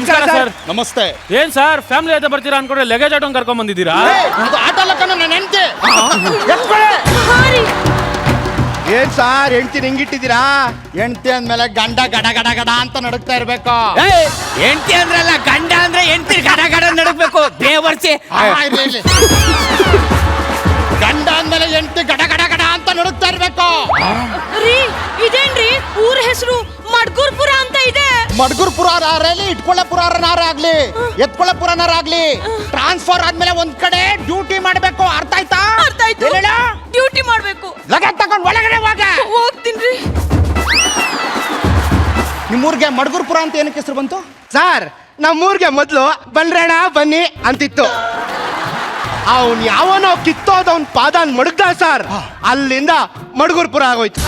ನಮಸ್ಕಾರ ಸರ್. ನಮಸ್ತೆ. ಏನ್ ಸರ್ ಫ್ಯಾಮಿಲಿ ಜೊತೆ ಬರ್ತೀರಾ ಅನ್ಕೊಂಡ್ರೆ ಲಗೇಜ್ ಆಟೋ ಕರ್ಕೊಂಡ್ ಬಂದಿದ್ದೀರಾ? ಆಟೋ ಲಕ್ಕನ ನನ್ನ ಹೆಂಡತಿ. ಏನ್ ಸಾರ್ ಹೆಂಡತಿ ಹೆಂಗಿಟ್ಟಿದ್ದೀರಾ? ಹೆಂಡತಿ ಅಂದ್ಮೇಲೆ ಗಂಡ ಗಡ ಗಡ ಗಡ ಅಂತ ನಡುಕ್ತಾ ಇರ್ಬೇಕು. ಹೆಂಡತಿ ಅಂದ್ರಲ್ಲ, ಗಂಡ ಅಂದ್ರೆ ಹೆಂಡತಿ ಗಡ ಗಡ ನಡಕ್ಬೇಕು. ಬೇವರ್ಸಿ ಗಂಡ ಅಂದ್ಮೇಲೆ ಹೆಂಡತಿ ಗಡ ಗಡ ಗಡ ಅಂತ ನಡುಕ್ತಾ ಇರ್ಬೇಕು. ಇದೇನ್ರಿ ಊರ ಹೆಸರು ಮಡ್ಗೂರ್ಪುರ ಅಂತ ಇದೆ. ಮಡ್ಗೂರ್ಪುರ ಆಗ್ಲಿ, ಇಟ್ಕೊಳ್ಳಪುರನಾರ ಆಗ್ಲಿ, ಎತ್ಕೊಳ್ಳಪುರನಾರ ಆಗ್ಲಿ, ಟ್ರಾನ್ಸ್ಫರ್ ಆದ್ಮೇಲೆ ಒಂದ್ ಕಡೆ ಡ್ಯೂಟಿ ಮಾಡ್ಬೇಕು. ಅರ್ಥ ಆಯ್ತಾ? ಅರ್ಥ ಆಯ್ತು. ಡ್ಯೂಟಿ ಮಾಡ್ಬೇಕು. ಲಗೇಜ್ ತಗೊಂಡ್ ಒಳಗಡೆ ಹೋಗ್ತೀನಿ. ನಿಮ್ಮೂರ್ಗೆ ಮಡ್ಗೂರ್ಪುರ ಅಂತ ಏನಕ್ಕೆ ಹೆಸರು ಬಂತು? ಸರ್ ನಮ್ಮೂರ್ಗೆ ಮೊದ್ಲು ಬನ್ರಣ ಬನ್ನಿ ಅಂತಿತ್ತು. ಅವನ್ ಯಾವನೋ ಕಿತ್ತೋದವನ್ ಪಾದ ಮಡಗ್ದ ಸರ್, ಅಲ್ಲಿಂದ ಮಡ್ಗೂರ್ಪುರ ಆಗೋಯ್ತು.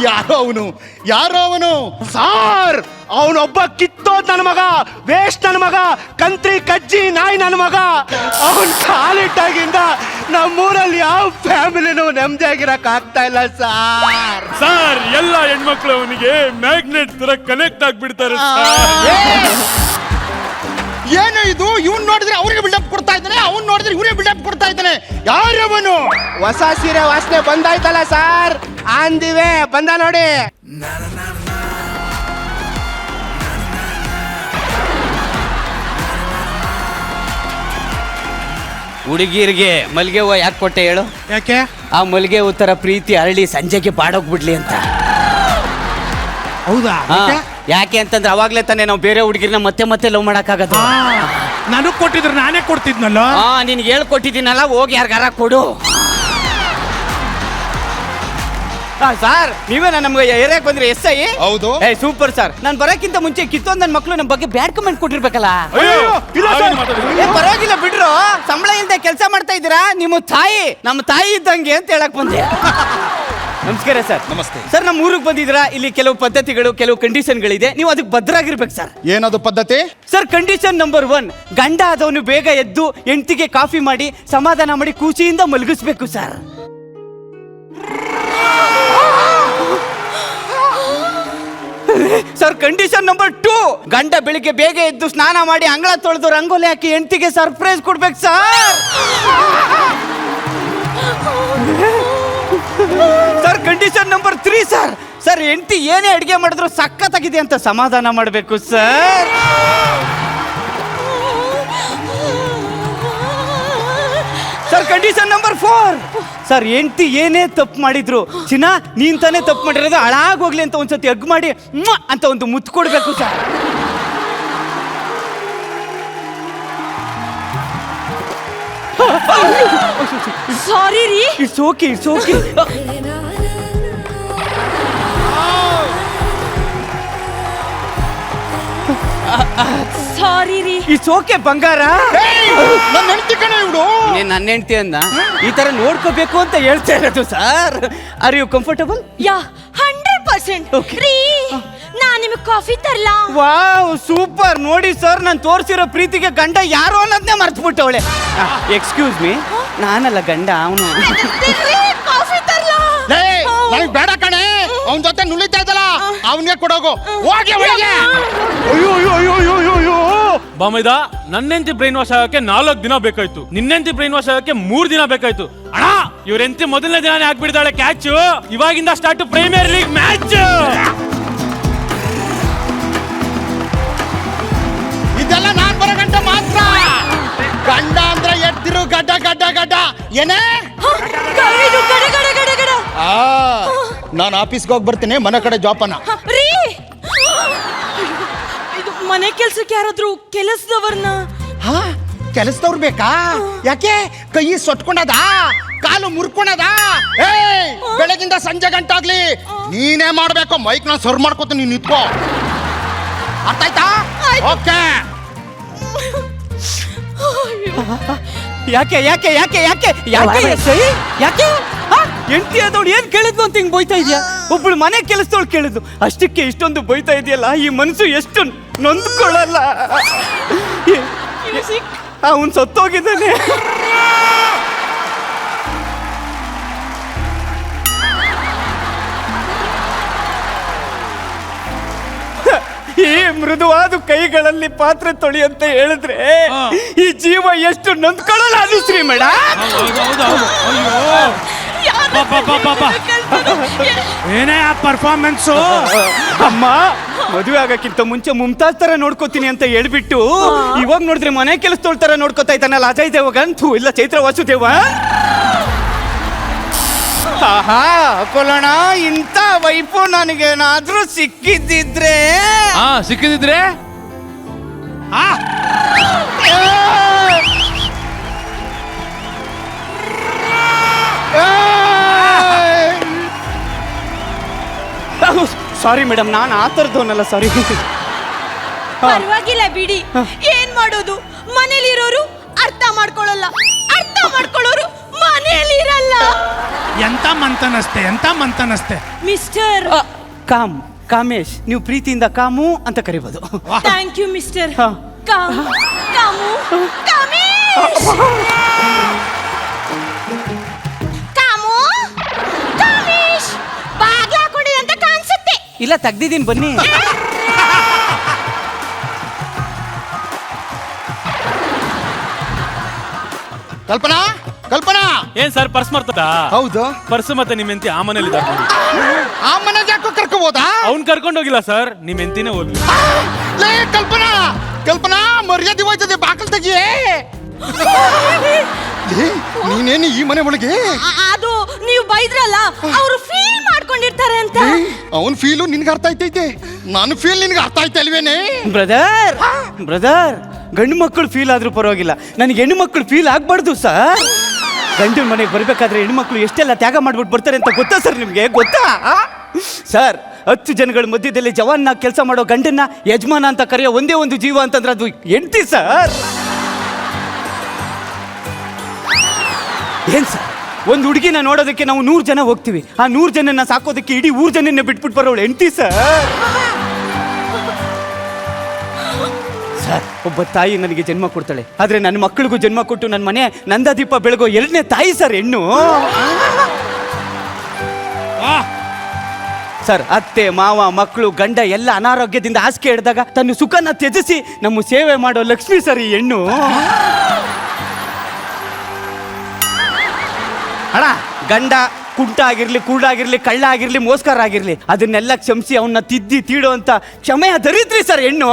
ಯಾರೋ ಅವನು ಸಾರ್, ಅವನೊಬ್ಬ ಕಿತ್ತೋದ್ ನನ್ನ ಮಗ, ವೇಸ್ಟ್ ನನ್ನ ಮಗ, ಕಂತ್ರಿ ಕಜ್ಜಿ ನಾಯಿ ನನ್ನ ಮಗ. ಅವನ್ ಕಾಲಿಟ್ಟಾಗಿಂದ ನಮ್ಮೂರಲ್ಲಿ ಯಾವ ಫ್ಯಾಮಿಲಿನೂ ನೆಮ್ಮದಿಯಾಗಿರಕ್ ಆಗ್ತಾ ಇಲ್ಲ ಸಾರ್. ಸರ್ ಎಲ್ಲ ಹೆಣ್ಮಕ್ಳು ಅವನಿಗೆ ಮ್ಯಾಗ್ನೆಟ್ ತರ ಕನೆಕ್ಟ್ ಆಗ್ಬಿಡ್ತಾರೆ. ಏನು ಇದು? ಇವ್ನ್ ನೋಡಿದ್ರೆ ಅವ್ರಿಗೆ ಬಿಲ್ಡಪ್ ಕೊಡ್ತಾ ಇದ್ದಾನೆ, ಅವ್ನ್ ನೋಡಿದ್ರೆ ಇವ್ರಿಗೆ ಬಿಲ್ಡಪ್ ಕೊಡ್ತಾ ಇದ್ದಾನೆ. ಯಾರವನು? ಹೊಸ ಸೀರೆ ವಾಸನೆ ಬಂದಾಯ್ತಲ್ಲ ಸಾರ್, ಅಂದಿವೆ ಬಂದ ನೋಡಿ. ಹುಡುಗಿರಿಗೆ ಮಲ್ಗೆ ಹೂವು ಯಾಕೆ ಕೊಟ್ಟೆ ಹೇಳು? ಯಾಕೆ? ಆ ಮಲ್ಗೆ ಹೂ ತರ ಪ್ರೀತಿ ಅರಳಿ ಸಂಜೆಗೆ ಬಾಡೋಗ್ಬಿಡ್ಲಿ ಅಂತ. ಹೌದಾ? ಯಾಕೆ ಅಂತಂದ್ರೆ ಅವಾಗ್ಲೇ ತಾನೇ ನಾವು ಬೇರೆ ಹುಡುಗಿರ್ನ ಮತ್ತೆ ಮತ್ತೆ ಲವ್ ಮಾಡಕ್ಕಾಗದು. ನನಗ್ ಕೊಟ್ಟಿದ್ರು ನಾನೇ ಕೊಡ್ತಿದ್ನಲ್ಲ. ನಿನ್ಗೆ ಹೇಳ್ಕೊಟ್ಟಿದ್ದೀನಲ್ಲ, ಹೋಗಿ ಯಾರಿಗಾರ ಕೊಡು. ಸರ್ ನೀವೇನ ನಮ್ಗೆ ಏರಿಯಾಕ್ ಬಂದ್ರೆ ಎಸ್ ಐ? ಹೌದು. Super sir. ನಾನು ಬರಕ್ಕಿಂತ ಮುಂಚೆ ಕಿತ್ತೊಂದ್ ನನ್ನ ಮಕ್ಳು ನಮ್ಮ ಬಗ್ಗೆ ಬ್ಯಾಡ್ ಕಮೆಂಟ್ ಕೊಟ್ಟಿರ್ಬೇಕಲ್ಲ. ಪರವಾಗಿಲ್ಲ ಬಿಡ್ರು, ಸಂಬಳ ಇಲ್ಲದೆ ಕೆಲಸ ಮಾಡ್ತಾ ಇದ್ದೀರಾ. ನಿಮ್ಮ ತಾಯಿ ನಮ್ಮ ತಾಯಿ ಇದ್ದಂಗೆ ಅಂತ ಹೇಳಕ್ ಬಂದೆ. ನಮಸ್ಕಾರ ಸರ್. ನಮಸ್ತೆ ಸರ್. ನಮ್ಮ ಊರಿಗೆ ಬಂದಿದ್ದೀರಾ, ಇಲ್ಲಿ ಕೆಲವು ಪದ್ಧತಿಗಳು ಕೆಲವು ಕಂಡೀಷನ್ಗಳಿದೆ, ನೀವು ಅದಕ್ಕೆ ಭದ್ರಾಗಿರ್ಬೇಕು ಸರ್. ಏನದು ಪದ್ಧತಿ? ಸರ್ ಕಂಡೀಷನ್ ನಂಬರ್ 1, ಗಂಡ ಆದವನು ಬೇಗ ಎದ್ದು ಹೆಂಡತಿಗೆ ಕಾಫಿ ಮಾಡಿ ಸಮಾಧಾನ ಮಾಡಿ ಖುಷಿಯಿಂದ ಮಲಗಿಸ್ಬೇಕು ಸರ್. ಸರ್ ಕಂಡೀಷನ್ ನಂಬರ್ 2, ಗಂಡ ಬೆಳಿಗ್ಗೆ ಬೇಗ ಎದ್ದು ಸ್ನಾನ ಮಾಡಿ ಅಂಗಳ ತೊಳೆದು ರಂಗೋಲಿ ಹಾಕಿ ಹೆಂಡತಿಗೆ ಸರ್ಪ್ರೈಸ್ ಕೊಡ್ಬೇಕು sir. Sir condition number 3 sir. Sir ಹೆಂಡತಿ ಏನೇ ಅಡಿಗೆ ಮಾಡಿದ್ರು ಸಖತ್ತಾಗಿದೆ ಅಂತ ಸಮಾಧಾನ ಮಾಡಬೇಕು sir. Sir condition number 4, sir ಹೆಂಡತಿ ಏನೇ ತಪ್ಪು ಮಾಡಿದ್ರು ಚಿನ್ನ ನೀನ್ ತಾನೇ ತಪ್ಪು ಮಾಡಿರೋದು, ಹಾಳಾಗೋಗ್ಲಿ ಅಂತ ಒಂದ್ಸತಿ ಹಗ್ ಮಾಡಿ ಅಂತ ಒಂದು ಮುತ್ತು ಕೊಡ್ಬೇಕು ಸರ್. ಸಾರಿ ರೀ. It's okay, it's okay. Sorry ರೀ. ಇಟ್ಸ್ ಓಕೆ ಬಂಗಾರ. ನನ್ನ ಹೆಂಡತಿ ಕಣ ಇವಳು. ನೀನ್ ನನ್ನ ಹೆಂಡತಿ ಅಂದ ಈ ತರ ನೋಡ್ಕೋಬೇಕು ಅಂತ ಹೇಳ್ತಾ ಇರೋದು sir. Are you comfortable? Yeah 100%. ರೀ ನಾನ್ ನಿಮಗೆ ಕಾಫಿ ತರಲಾ? Wow super. ನೋಡಿ ಸರ್, ನಾನು ತೋರಿಸಿರೋ ಪ್ರೀತಿಗೆ ಗಂಡ ಯಾರು ಅನ್ನೋದನ್ನೇ ಮರ್ತ್ಬಿಟ್ಟವಳೆ. ಎಕ್ಸ್ಕ್ಯೂಸ್ ಮೀ, ನಾನಲ್ಲ ಗಂಡ, ಅವನು. ಕಾಫಿ ತರಲಾ? ನನಗೆ ಬೇಡ ಕಣೆ, ಅವನ ಜೊತೆ ನುಲಿತಾ ಇದ್ದಲ್ಲ ಅವನಿಗೆ ಕೊಡೋಗು. ಹೋಗಿ ಒಳಗೆ. ಅಯ್ಯೋ ಅಯ್ಯೋ ಅಯ್ಯೋ ಅಯ್ಯೋ ಅಯ್ಯೋ. ಬಾಮೈದ, ನನ್ನೆಂತಿ ಬ್ರೈನ್ ವಾಶ್ ಆಗಕ್ಕೆ 4 ದಿನ ಬೇಕಾಯ್ತು, ನಿನ್ನೆಂತಿ ಬ್ರೈನ್ ವಾಶ್ ಆಗಕ್ಕೆ 3 ದಿನ ಬೇಕಾಯ್ತು. ಅಣ್ಣ ಇವ್ರೆಂತಿ ಮೊದಲನೇ ದಿನಾನೇ ಹಾಕ್ಬಿಡ್ತಾಳೆ ಕ್ಯಾಚ್. ಇವಾಗಿಂದ ಸ್ಟಾರ್ಟ್ ಪ್ರೀಮಿಯರ್ ಲೀಗ್ ಮ್ಯಾಚ್. ಇದೆಲ್ಲ ನಾನ್ ಬರೋ ಗಂಟೆ ಮಾತ್ರ. ಗಂಡ ಅಂದ್ರೆ ಎದ್ದಿರು ಗಡ್ಡ ಗಡ್ಡ ಗಡ್ಡ. ಏನೇ ನಾನು ಆಫೀಸ್ಗೆ ಹೋಗಿ ಬರ್ತೀನಿ, ಮನೆ ಕಡೆ ಜೋಪಾನ. ರೀ ಇದು ಮನೆ ಕೆಲ್ಸಕ್ಕೆ ಯಾರಾದ್ರೂ ಕೆಲಸದವ್ರನ್ನ? ಕೆಲಸದವ್ರು ಬೇಕಾ? ಯಾಕೆ? ಕೈ ಸೊಟ್ಕೊಂಡದ, ಕಾಲು ಮುರ್ಕೊಂಡದ? ಬೆಳಗಿಂದ ಸಂಜೆ ಗಂಟಾಗ್ಲಿ ನೀನೇ ಮಾಡ್ಬೇಕು. ಮೈಕ್ ನಾನು ಸರ್ವ್ ಮಾಡ್ಕೋತೀನಿ, ನೀನ್ ನಿಂತ್ಕೋ. ಅರ್ಥ ಆಯ್ತಾ? ಓಕೆ. ಯಾಕೆ ಯಾಕೆ ಯಾಕೆ ಯಾಕೆ ಯಾಕೆ ಯಾಕೆ ಹೆಂಡತಿ ಆದವಳು ಏನ್ ಕೇಳಿದ್ಲು ಅಂತ ಹಿಂಗ್ ಬೈತಾ ಇದೆಯಾ? ಒಬ್ಳು ಮನೆ ಕೆಲಸದವಳು ಕೇಳಿದ್ಲು, ಅಷ್ಟಕ್ಕೆ ಇಷ್ಟೊಂದು ಬೈತಾ ಇದೆಯಲ್ಲ, ಈ ಮನಸ್ಸು ಎಷ್ಟು ನೊಂದ್ಕೊಳ್ಳಲ್ಲ. ಅವನ್ ಸತ್ತೋಗಿದ್ದಾನೆ. ಈ ಮೃದುವಾದ ಕೈಗಳಲ್ಲಿ ಪಾತ್ರೆ ತೊಳಿ ಅಂತ ಹೇಳಿದ್ರೆ ಈ ಜೀವ ಎಷ್ಟು ನೊಂದ್ಕೊಳ್ಳಲ್ಲ ಅನಿಸ್ರಿ ಮೇಡಮ್. ಏನೇ ಆ ಪರ್ಫಾರ್ಮೆನ್ಸ್. ಅಮ್ಮ ಮದುವೆ ಆಗಕ್ಕಿಂತ ಮುಂಚೆ ಮುಮ್ತಾಜ್ ತರ ನೋಡ್ಕೋತೀನಿ ಅಂತ ಹೇಳ್ಬಿಟ್ಟು ಇವಾಗ ನೋಡಿದ್ರೆ ಮನೆ ಕೆಲಸದೋಳ್ ತರ ನೋಡ್ಕೋತಾ ಇದ್ದಾನಲ್ಲ ಅಜಯ್ ದೇವಗಂತೂ ಇಲ್ಲ ಚೈತ್ರ ವಾಸುದೇವ. ಆಹಾ ಕೊಲ್ಲೋಣ, ಇಂಥ ವೈಫು ನನಗೇನಾದ್ರೂ ಸಿಕ್ಕಿದ್ದಿದ್ರೆ. ಸಿಕ್ಕಿದ್ರೆ ಸಾರಿ ಮೇಡಮ್, ನಾನು ಆ ಥರದವನಲ್ಲ, ಸಾರಿ. ಪರವಾಗಿಲ್ಲ ಬಿಡಿ. ಏನ್ ಮಾಡೋದು, ಮನೇಲಿರೋರು ಅರ್ಥ ಮಾಡ್ಕೊಳ್ಳಲ್ಲ, ಅರ್ಥ ಮಾಡ್ಕೊಳ್ಳೋರು ಮನೇಲಿರಲ್ಲ. ಎಂತ ಮಂತನಸ್ತೆ. ಮಿಸ್ಟರ್ ಕಾಮೇಶ್, ನೀವು ಪ್ರೀತಿಯಿಂದ ಕಾಮು ಅಂತ ಕರಿಬೋದು. Thank you mister. ಹಾ. ಕಾಮು ಕಾಮೇಶ್. ಕಾಮು ಕಾಮೇಶ್ ಬಾಗ್ಲ ಹಾಕೊಂಡಿದೆ ಅಂತ ಕಾಣಿಸುತ್ತೆ. ಇಲ್ಲ ತೆಗ್ದಿದ್ದೀನಿ, ಬನ್ನಿ. ಕಲ್ಪನಾ ಏನ್ ಸರ್ ಪರ್ಸ್ ಮರ್ತದ? ಹೌದು. ಪರ್ಸ್ ಮತ್ತೆ ನಿಮ್ ಹೆಂಡತಿ ಆ ಮನೇಲಿ ಇದ್ದಾರೆ. ಆ ಮನೆಗೆ ಯಾಕೋ ಕರ್ಕೋಬೋದಾ? ಅವ್ನ್ ಕರ್ಕೊಂಡು ಹೋಗಿಲ್ಲ ಸರ್, ನಿಮ್ ಹೆಂಡತಿನೇ ಹೋಗ್ಲಿ. ಲೇ ಕಲ್ಪನಾ ಮರ್ಯಾದೆ ಹೋಯ್ತದೆ, ಬಾಕಲ್ ತೆಗಿಯೇ. ನೀನೇನು ಈ ಮನೆ ಒಳಗೆ? ಅದು ನೀವು ಬೈದ್ರಲ್ಲ, ಅವರು ಫೀಲ್ ಮಾಡ್ಕೊಂಡಿರ್ತಾರೆ ಅಂತ. ಅವನ್ ಫೀಲು ನಿನ್ಗೆ ಅರ್ಥ ಆಯ್ತೈತೆ, ನಾನು ಫೀಲ್ ನಿನ್ಗೆ ಅರ್ಥ ಆಯ್ತಾ ಇಲ್ವೇನೆ? ಬ್ರದರ್ ಗಂಡು ಮಕ್ಕಳು ಫೀಲ್ ಆದ್ರೂ ಪರವಾಗಿಲ್ಲ, ನನಗೆ ಹೆಣ್ಣು ಮಕ್ಕಳು ಫೀಲ್ ಆಗ್ಬಾರ್ದು ಸರ್. ಗಂಡಿನ ಮನೆಗೆ ಬರ್ಬೇಕಾದ್ರೆ ಹೆಣ್ಣು ಮಕ್ಕಳು ಎಷ್ಟೆಲ್ಲ ತ್ಯಾಗ ಮಾಡ್ಬಿಟ್ಟು ಬರ್ತಾರೆ ಅಂತ ಗೊತ್ತಾ ಸರ್ ನಿಮ್ಗೆ? ಗೊತ್ತಾ ಸರ್? 10 ಜನಗಳ ಮಧ್ಯದಲ್ಲಿ ಜವಾನ್ನ ಕೆಲಸ ಮಾಡೋ ಗಂಡನ್ನ ಯಜಮಾನ ಅಂತ ಕರೆಯೋ ಒಂದೇ ಒಂದು ಜೀವ ಅಂತಂದ್ರೆ ಅದು ಹೆಂಡತಿ ಸರ್. ಏನ್ ಸರ್, ಒಂದು ಹುಡುಗಿನ ನೋಡೋದಕ್ಕೆ ನಾವು 100 ಜನ ಹೋಗ್ತೀವಿ, ಆ 100 ಜನನ್ನ ಸಾಕೋದಕ್ಕೆ ಇಡೀ ಊರ್ ಜನನ್ನ ಬಿಟ್ಬಿಟ್ಟು ಬರೋಳು ಹೆಂಡತಿ ಸರ್. ಸರ್, ಒಬ್ಬ ತಾಯಿ ನನಗೆ ಜನ್ಮ ಕೊಡ್ತಾಳೆ, ಆದ್ರೆ ನನ್ನ ಮಕ್ಕಳಿಗೂ ಜನ್ಮ ಕೊಟ್ಟು ನನ್ನ ಮನೆ ನಂದಾದೀಪ ಬೆಳಗೋ 2ನೇ ತಾಯಿ ಸರ್ ಹೆಣ್ಣು. ಸರ್, ಅತ್ತೆ ಮಾವ ಮಕ್ಕಳು ಗಂಡ ಎಲ್ಲ ಅನಾರೋಗ್ಯದಿಂದ ಹಾಸಿಗೆ ಹಿಡಿದಾಗ ತನ್ನ ಸುಖನ ತ್ಯಜಿಸಿ ನಮ್ಮ ಸೇವೆ ಮಾಡೋ ಲಕ್ಷ್ಮಿ ಸರ್ ಈ ಹೆಣ್ಣು. ಅಣ್ಣ, ಗಂಡ ಕುಂಟ ಆಗಿರ್ಲಿ, ಕುರುಡಾಗಿರ್ಲಿ, ಕಳ್ಳ ಆಗಿರ್ಲಿ, ಮೋಸ್ಕರ ಆಗಿರ್ಲಿ, ಅದನ್ನೆಲ್ಲ ಕ್ಷಮಿಸಿ ಅವನ್ನ ತಿದ್ದಿ ತೀಡೋ ಅಂತ ಕ್ಷಮೆಯ ದರಿದ್ರಿ ಸರ್ ಹೆಣ್ಣು.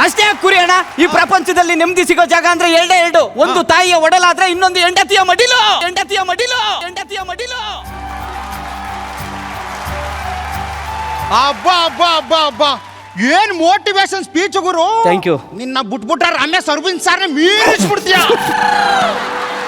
ಅಷ್ಟೇ ಕುರಿ ಅಣ್ಣ, ಈ ಪ್ರಪಂಚದಲ್ಲಿ ನೆಮ್ಮದಿ ಸಿಗೋ ಜಾಗ ಅಂದ್ರೆ 2 ಒಂದು ತಾಯಿಯ ಒಡಲಾದ್ರೆ ಇನ್ನೊಂದು ಹೆಂಡತಿಯ ಮಡಿಲು. ಅಬ್ಬಾ ಏನ್ ಮೋಟಿವೇಶನ್ ಸ್ಪೀಚ್ ಗುರು. Thank you. ನಿನ್ನ ಬಿಟ್ಬಿಟ್ಟ ರಮೇಶ್ ಅರವಿಂದ್ ಸಾರ್ನ ಮೀರಿಸ್ಬಿಡ್ತೀಯ.